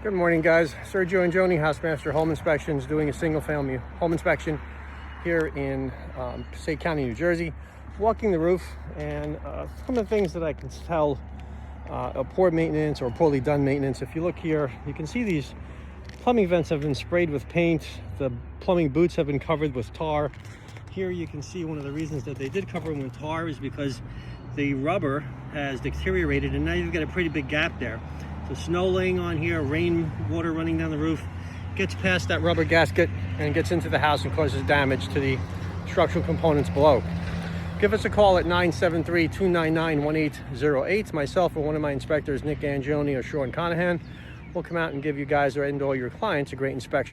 Good morning, guys. Sergio and Joni, Housemaster Home Inspections, doing a single-family home inspection here in Passaic County, New Jersey. Walking the roof, and some of the things that I can tell a poor maintenance or poorly done maintenance. If you look here, you can see these plumbing vents have been sprayed with paint. The plumbing boots have been covered with tar. Here you can see one of the reasons that they did cover them with tar is because the rubber has deteriorated, and now you've got a pretty big gap there. So snow laying on here, rainwater running down the roof, gets past that rubber gasket and gets into the house and causes damage to the structural components below. Give us a call at 973-299-1808. Myself or one of my inspectors, Nick Angioni or Sean Conahan, will come out and give you guys and all your clients a great inspection.